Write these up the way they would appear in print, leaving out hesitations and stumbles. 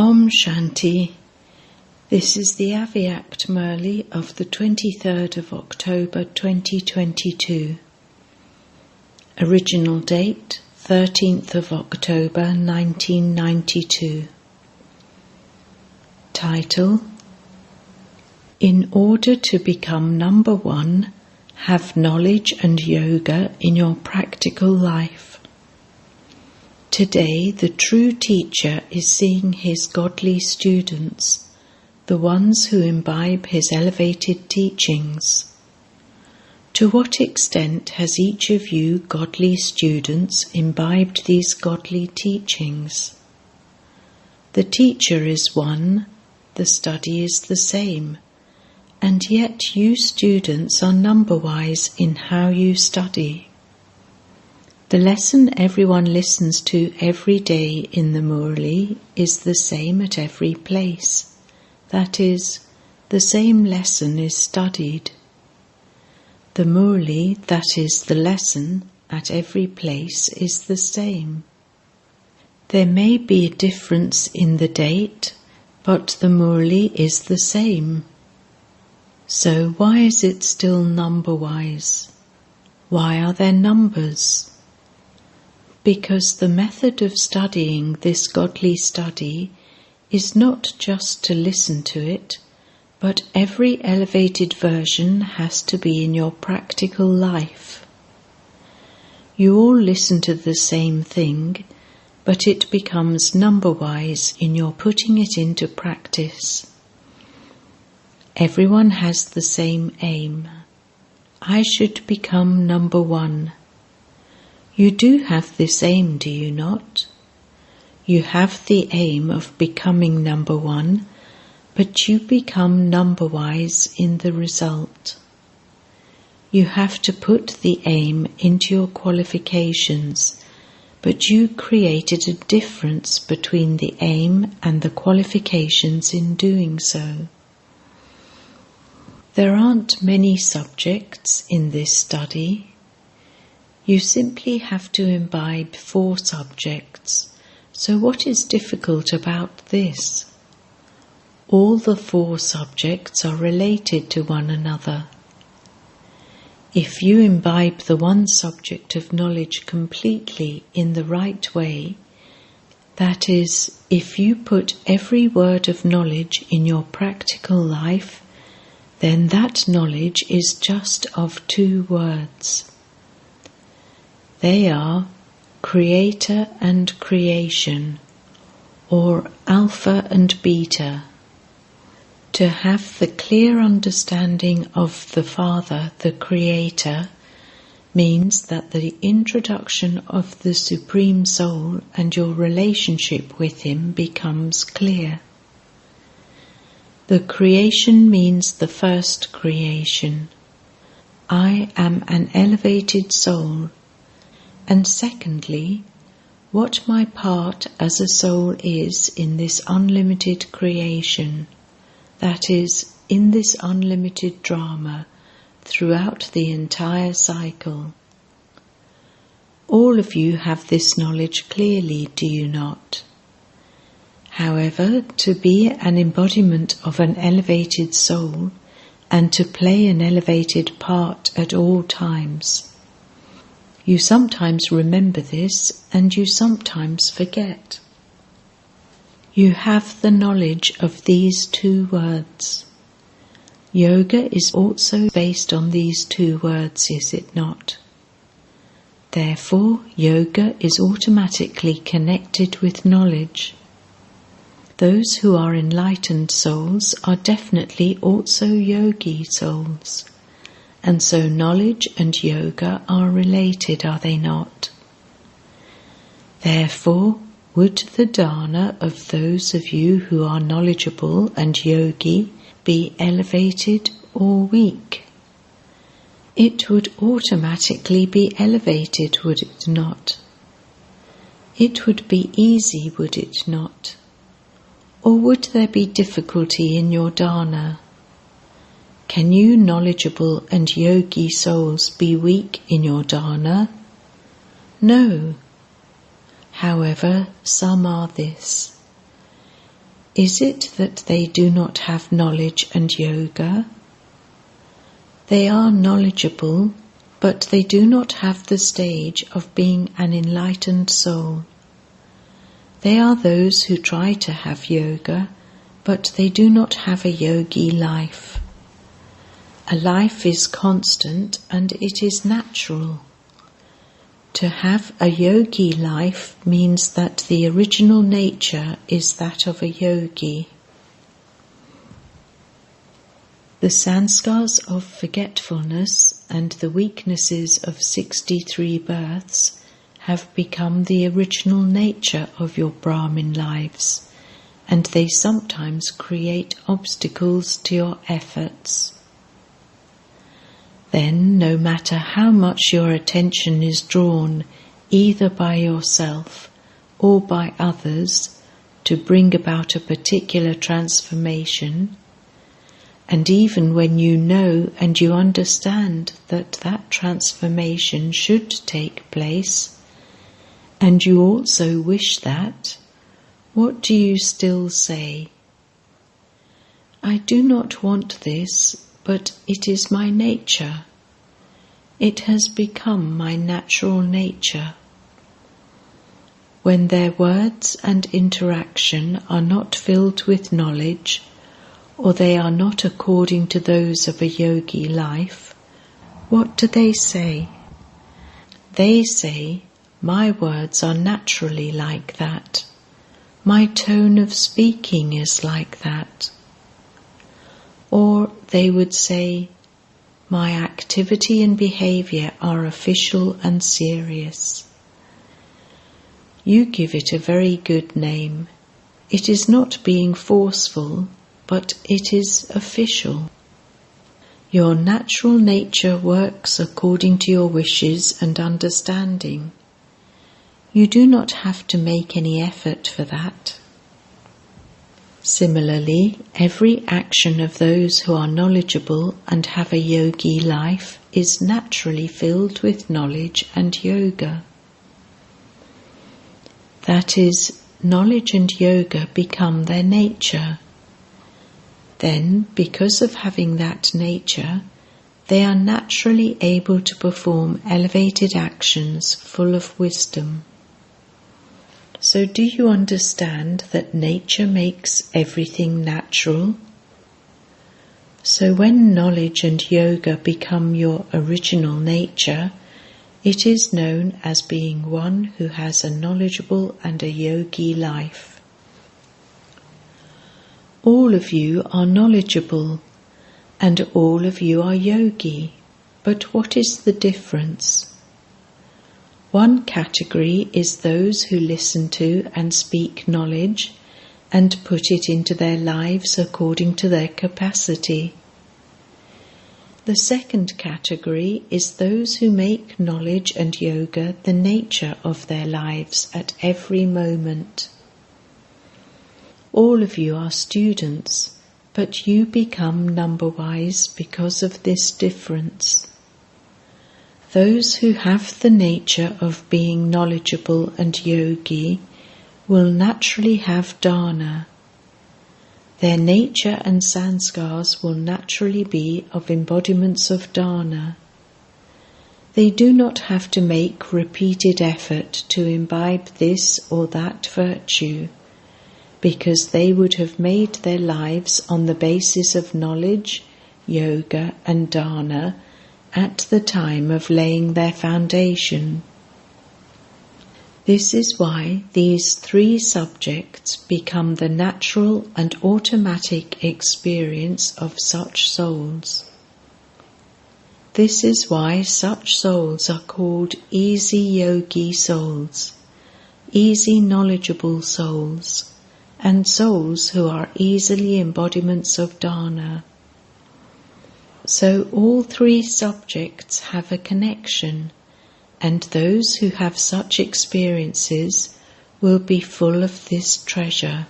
Om Shanti. This is the Aviact Murli of the 23rd of October 2022. Original date 13th of October 1992. Title: In order to become number one, have knowledge and yoga in your practical life. Today, the true teacher is seeing his godly students, the ones who imbibe his elevated teachings. To what extent has each of you godly students imbibed these godly teachings? The teacher is one, the study is the same, and yet you students are number-wise in how you study. The lesson everyone listens to every day in the Murli is the same at every place. That is, the same lesson is studied. The Murli, that is the lesson, at every place is the same. There may be a difference in the date, but the Murli is the same. So why is it still number-wise? Why are there numbers? Because the method of studying this godly study is not just to listen to it, but every elevated version has to be in your practical life. You all listen to the same thing, but it becomes number-wise in your putting it into practice. Everyone has the same aim. I should become number one. You do have this aim, do you not? You have the aim of becoming number one, but you become number-wise in the result. You have to put the aim into your qualifications, but you created a difference between the aim and the qualifications in doing so. There aren't many subjects in this study. You simply have to imbibe 4 subjects, so what is difficult about this? All the 4 subjects are related to one another. If you imbibe the one subject of knowledge completely in the right way, that is, if you put every word of knowledge in your practical life, then that knowledge is just of 2 words. They are creator and creation, or alpha and beta. To have the clear understanding of the Father, the Creator, means that the introduction of the Supreme Soul and your relationship with Him becomes clear. The creation means the first creation. I am an elevated soul. And secondly, what my part as a soul is in this unlimited creation, that is, in this unlimited drama, throughout the entire cycle. All of you have this knowledge clearly, do you not? However, to be an embodiment of an elevated soul and to play an elevated part at all times, you sometimes remember this and you sometimes forget. You have the knowledge of these 2 words. Yoga is also based on these 2 words, is it not? Therefore, yoga is automatically connected with knowledge. Those who are enlightened souls are definitely also yogi souls. And so knowledge and yoga are related, are they not? Therefore, would the dana of those of you who are knowledgeable and yogi be elevated or weak? It would automatically be elevated, would it not? It would be easy, would it not? Or would there be difficulty in your dana? Can you knowledgeable and yogi souls be weak in your dana? No. However, some are this. Is it that they do not have knowledge and yoga? They are knowledgeable, but they do not have the stage of being an enlightened soul. They are those who try to have yoga, but they do not have a yogi life. A life is constant and it is natural. To have a yogi life means that the original nature is that of a yogi. The sanskars of forgetfulness and the weaknesses of 63 births have become the original nature of your Brahmin lives, and they sometimes create obstacles to your efforts. Then, no matter how much your attention is drawn, either by yourself or by others, to bring about a particular transformation, and even when you know and you understand that that transformation should take place, and you also wish that, what do you still say? I do not want this, but it is my nature. It has become my natural nature. When their words and interaction are not filled with knowledge, or they are not according to those of a yogi life, what do they say? They say, my words are naturally like that. My tone of speaking is like that. Or they would say, my activity and behavior are official and serious. You give it a very good name. It is not being forceful, but it is official. Your natural nature works according to your wishes and understanding. You do not have to make any effort for that. Similarly, every action of those who are knowledgeable and have a yogi life is naturally filled with knowledge and yoga. That is, knowledge and yoga become their nature. Then, because of having that nature, they are naturally able to perform elevated actions full of wisdom. So do you understand that nature makes everything natural? So when knowledge and yoga become your original nature, it is known as being one who has a knowledgeable and a yogi life. All of you are knowledgeable, and all of you are yogi, but what is the difference? One category is those who listen to and speak knowledge and put it into their lives according to their capacity. The second category is those who make knowledge and yoga the nature of their lives at every moment. All of you are students, but you become number-wise because of this difference. Those who have the nature of being knowledgeable and yogi will naturally have dharana. Their nature and sanskars will naturally be of embodiments of dharana. They do not have to make repeated effort to imbibe this or that virtue, because they would have made their lives on the basis of knowledge, yoga and dharana at the time of laying their foundation. This is why these three subjects become the natural and automatic experience of such souls. This is why such souls are called easy yogi souls, easy knowledgeable souls, and souls who are easily embodiments of dharana. So all three subjects have a connection, and those who have such experiences will be full of this treasure.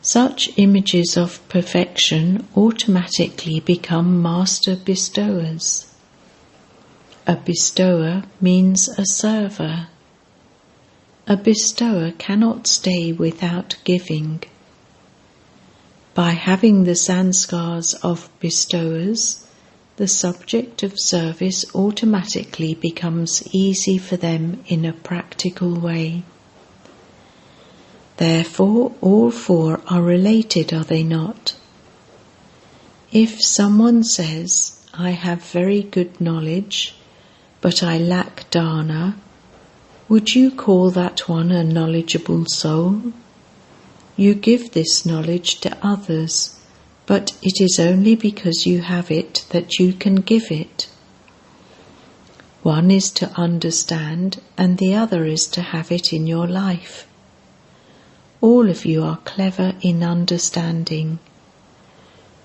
Such images of perfection automatically become master bestowers. A bestower means a server. A bestower cannot stay without giving. By having the sanskars of bestowers, the subject of service automatically becomes easy for them in a practical way. Therefore, all four are related, are they not? If someone says, I have very good knowledge, but I lack dana, would you call that one a knowledgeable soul? You give this knowledge to others, but it is only because you have it that you can give it. One is to understand, and the other is to have it in your life. All of you are clever in understanding.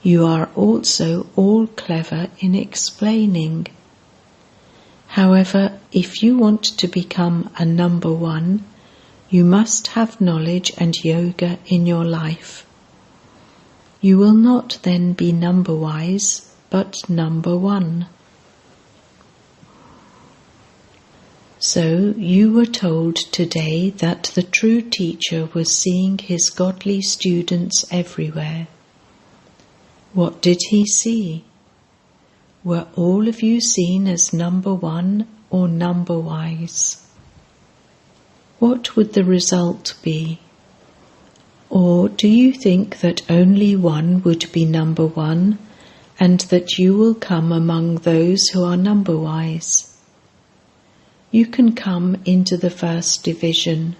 You are also all clever in explaining. However, if you want to become a number one, you must have knowledge and yoga in your life. You will not then be number-wise, but number one. So you were told today that the true teacher was seeing his godly students everywhere. What did he see? Were all of you seen as number one or number-wise? What would the result be? Or do you think that only one would be number one, and that you will come among those who are number-wise? You can come into the first division.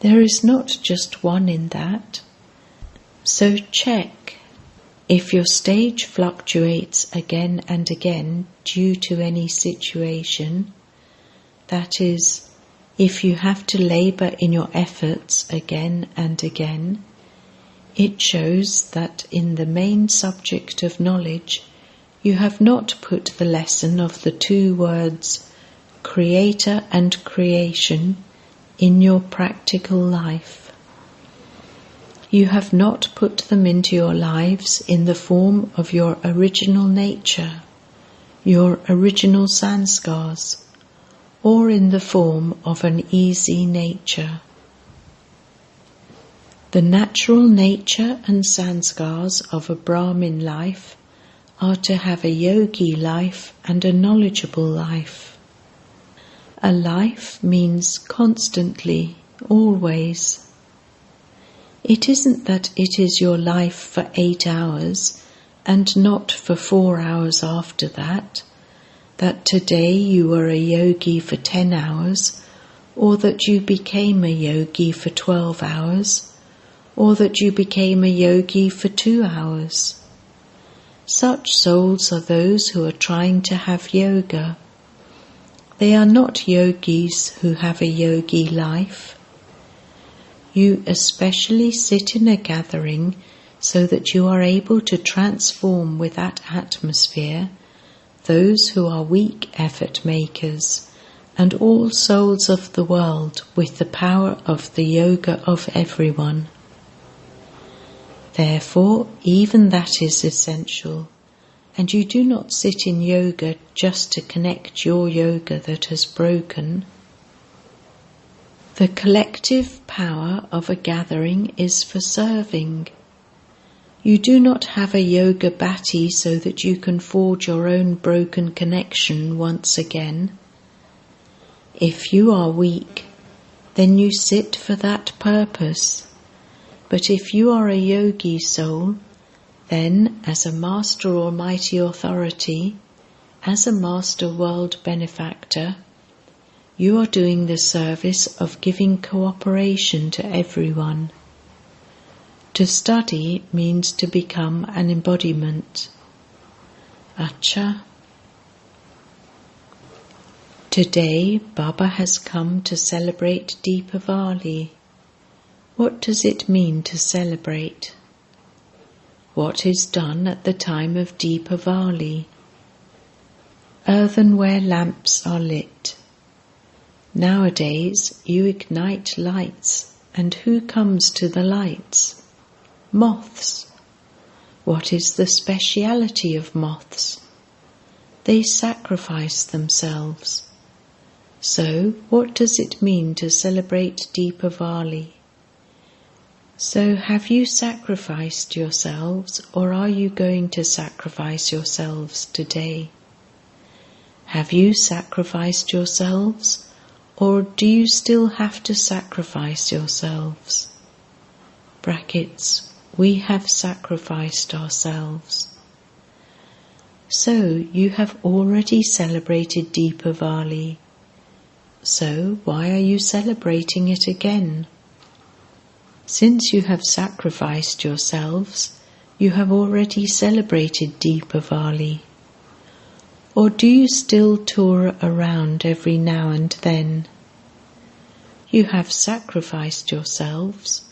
There is not just one in that. So check. If your stage fluctuates again and again due to any situation, that is, if you have to labour in your efforts again and again, it shows that in the main subject of knowledge you have not put the lesson of the two words creator and creation in your practical life. You have not put them into your lives in the form of your original nature, your original sanskars, or in the form of an easy nature. The natural nature and sanskars of a Brahmin life are to have a yogi life and a knowledgeable life. A life means constantly, always. It isn't that it is your life for 8 hours and not for 4 hours after that today you were a yogi for 10 hours, or that you became a yogi for 12 hours, or that you became a yogi for 2 hours. Such souls are those who are trying to have yoga. They are not yogis who have a yogi life. You especially sit in a gathering so that you are able to transform with that atmosphere those who are weak effort makers and all souls of the world with the power of the yoga of everyone. Therefore, even that is essential, and you do not sit in yoga just to connect your yoga that has broken. The collective power of a gathering is for serving. You do not have a yoga bhatti so that you can forge your own broken connection once again. If you are weak, then you sit for that purpose. But if you are a yogi soul, then as a master almighty authority, as a master world benefactor, you are doing the service of giving cooperation to everyone. To study means to become an embodiment. Acha. Today, Baba has come to celebrate Deepavali. What does it mean to celebrate? What is done at the time of Deepavali? Earthenware lamps are lit. Nowadays, you ignite lights, and who comes to the lights? Moths. What is the speciality of moths? They sacrifice themselves. So, what does it mean to celebrate Deepavali? So have you sacrificed yourselves, or are you going to sacrifice yourselves today? Have you sacrificed yourselves, or do you still have to sacrifice yourselves? Brackets, we have sacrificed ourselves. So you have already celebrated Deepavali. So why are you celebrating it again? Since you have sacrificed yourselves, you have already celebrated Deepavali. Or do you still tour around every now and then? You have sacrificed yourselves,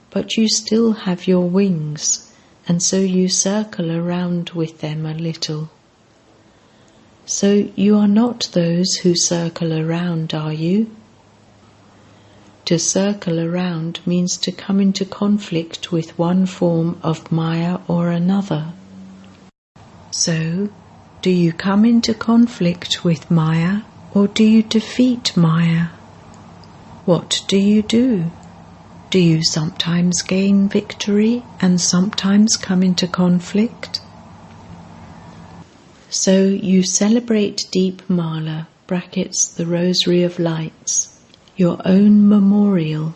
but you still have your wings, and so you circle around with them a little. So you are not those who circle around, are you? To circle around means to come into conflict with one form of Maya or another. So, do you come into conflict with Maya, or do you defeat Maya? What do you do? Do you sometimes gain victory and sometimes come into conflict? So you celebrate Deep Mala, brackets the Rosary of Lights, your own memorial.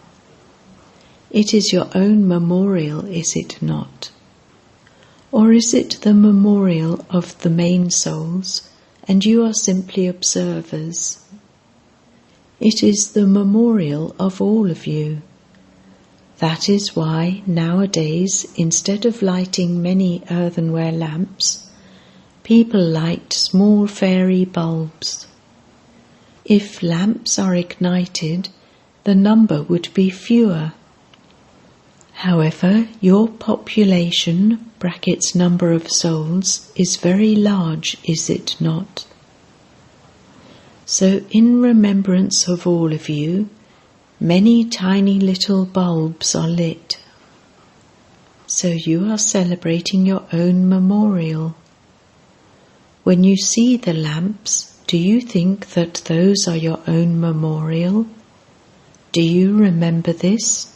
It is your own memorial, is it not? Or is it the memorial of the main souls, and you are simply observers? It is the memorial of all of you. That is why nowadays, instead of lighting many earthenware lamps, people light small fairy bulbs. If lamps are ignited, the number would be fewer. However, your population, brackets number of souls, is very large, is it not? So in remembrance of all of you, many tiny little bulbs are lit. So you are celebrating your own memorial. When you see the lamps, do you think that those are your own memorial? Do you remember this?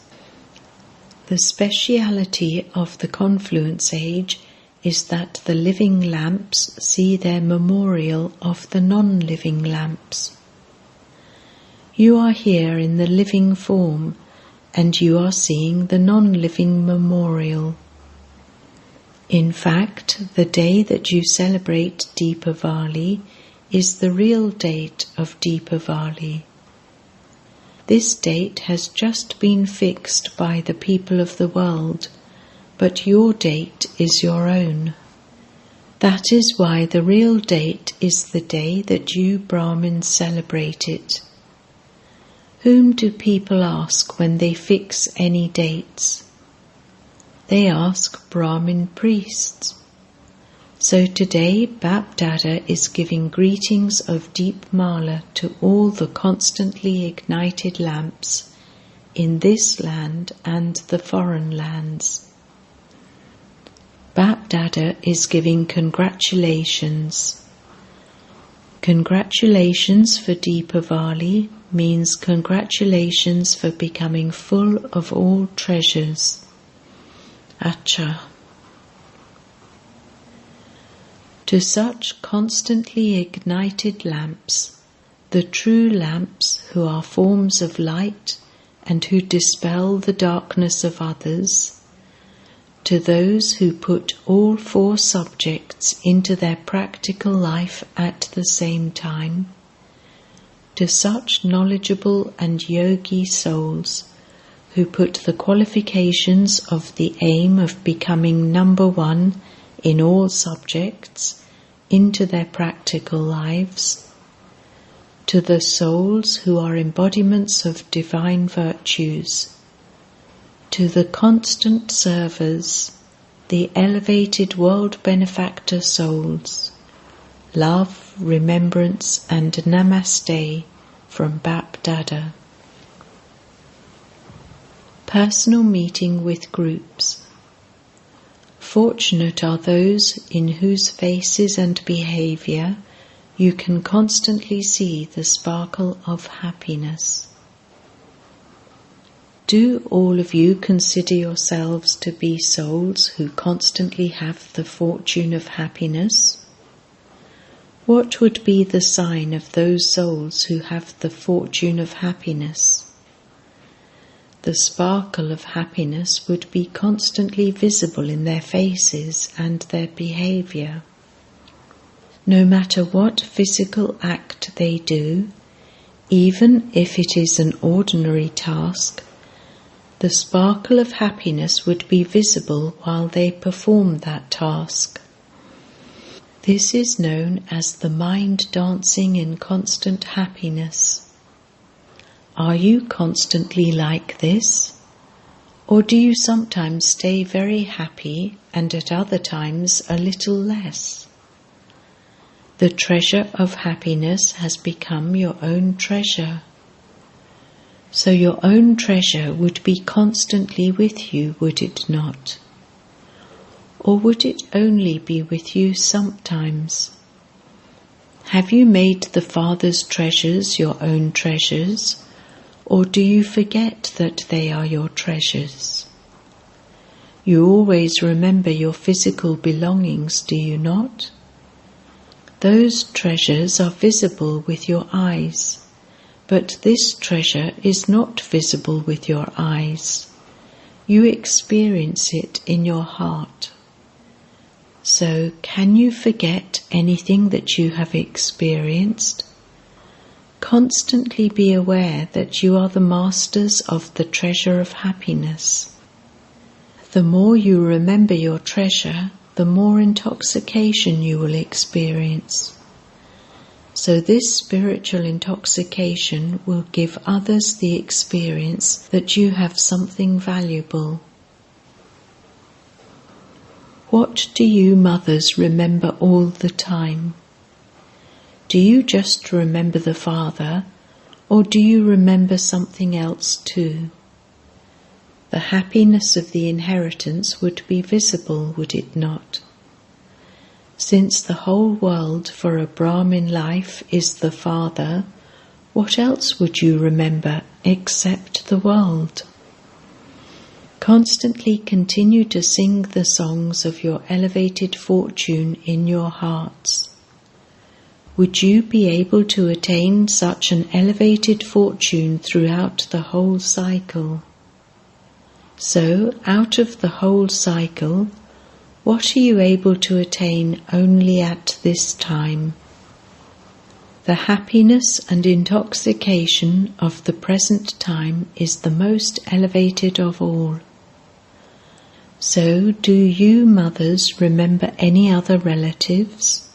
The speciality of the confluence age is that the living lamps see their memorial of the non-living lamps. You are here in the living form, and you are seeing the non-living memorial. In fact, the day that you celebrate Deepavali is the real date of Deepavali. This date has just been fixed by the people of the world, but your date is your own. That is why the real date is the day that you Brahmins celebrate it. Whom do people ask when they fix any dates? They ask Brahmin priests. So today Bap Dada is giving greetings of Deep Mala to all the constantly ignited lamps in this land and the foreign lands. Bap Dada is giving congratulations. Congratulations for Deepavali means congratulations for becoming full of all treasures. Acha. To such constantly ignited lamps, the true lamps who are forms of light and who dispel the darkness of others, to those who put all four subjects into their practical life at the same time, to such knowledgeable and yogi souls who put the qualifications of the aim of becoming number one in all subjects into their practical lives, to the souls who are embodiments of divine virtues, to the constant servers, the elevated world benefactor souls, love, remembrance and namaste from Bap Dada. Personal meeting with groups. Fortunate are those in whose faces and behaviour you can constantly see the sparkle of happiness. Do all of you consider yourselves to be souls who constantly have the fortune of happiness? What would be the sign of those souls who have the fortune of happiness? The sparkle of happiness would be constantly visible in their faces and their behavior. No matter what physical act they do, even if it is an ordinary task, the sparkle of happiness would be visible while they perform that task. This is known as the mind dancing in constant happiness. Are you constantly like this? Or do you sometimes stay very happy and at other times a little less? The treasure of happiness has become your own treasure. So your own treasure would be constantly with you, would it not? Or would it only be with you sometimes? Have you made the Father's treasures your own treasures, or do you forget that they are your treasures? You always remember your physical belongings, do you not? Those treasures are visible with your eyes. But this treasure is not visible with your eyes. You experience it in your heart. So, can you forget anything that you have experienced? Constantly be aware that you are the masters of the treasure of happiness. The more you remember your treasure, the more intoxication you will experience. So this spiritual intoxication will give others the experience that you have something valuable. What do you mothers remember all the time? Do you just remember the Father, or do you remember something else too? The happiness of the inheritance would be visible, would it not? Since the whole world for a Brahmin life is the Father, what else would you remember except the world? Constantly continue to sing the songs of your elevated fortune in your hearts. Would you be able to attain such an elevated fortune throughout the whole cycle? So, out of the whole cycle, what are you able to attain only at this time? The happiness and intoxication of the present time is the most elevated of all. So, do you mothers remember any other relatives?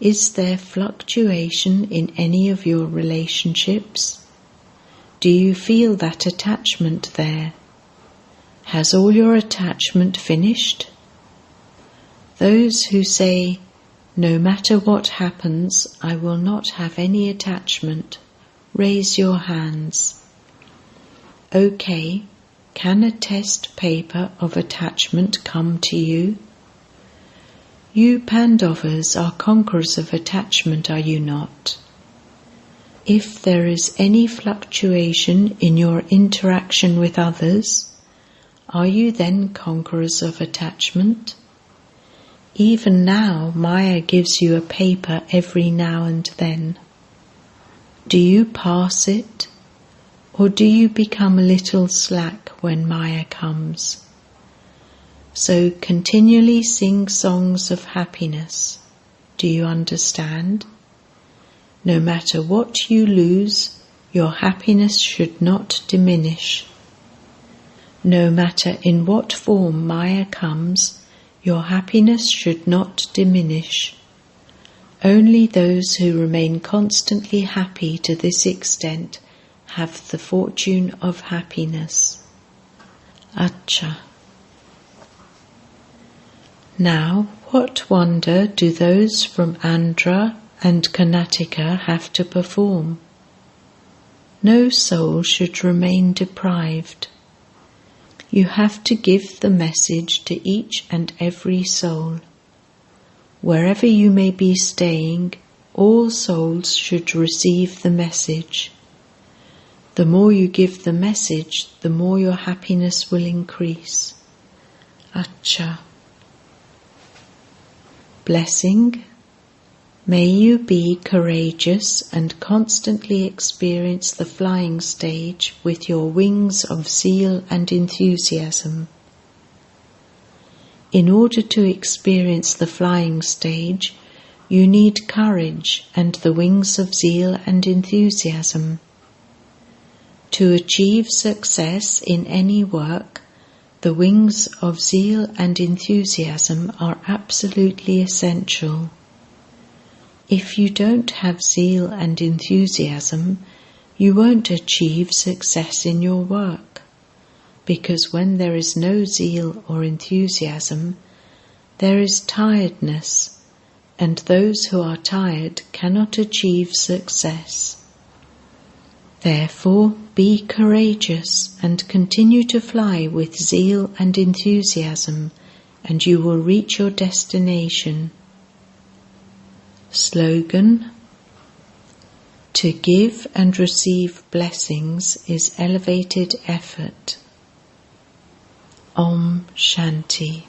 Is there fluctuation in any of your relationships? Do you feel that attachment there? Has all your attachment finished? Those who say, "No matter what happens, I will not have any attachment," raise your hands. Okay, can a test paper of attachment come to you? You Pandavas are conquerors of attachment, are you not? If there is any fluctuation in your interaction with others, are you then conquerors of attachment? Even now, Maya gives you a paper every now and then. Do you pass it, or do you become a little slack when Maya comes? So continually sing songs of happiness. Do you understand? No matter what you lose, your happiness should not diminish. No matter in what form Maya comes, your happiness should not diminish. Only those who remain constantly happy to this extent have the fortune of happiness. Acha. Now, what wonder do those from Andhra and Karnataka have to perform? No soul should remain deprived. You have to give the message to each and every soul. Wherever you may be staying, all souls should receive the message. The more you give the message, the more your happiness will increase. Acha. Blessing. May you be courageous and constantly experience the flying stage with your wings of zeal and enthusiasm. In order to experience the flying stage, you need courage and the wings of zeal and enthusiasm. To achieve success in any work, the wings of zeal and enthusiasm are absolutely essential. If you don't have zeal and enthusiasm, you won't achieve success in your work, because when there is no zeal or enthusiasm, there is tiredness, and those who are tired cannot achieve success. Therefore, be courageous and continue to fly with zeal and enthusiasm, and you will reach your destination. Slogan: To give and receive blessings is elevated effort. Om Shanti.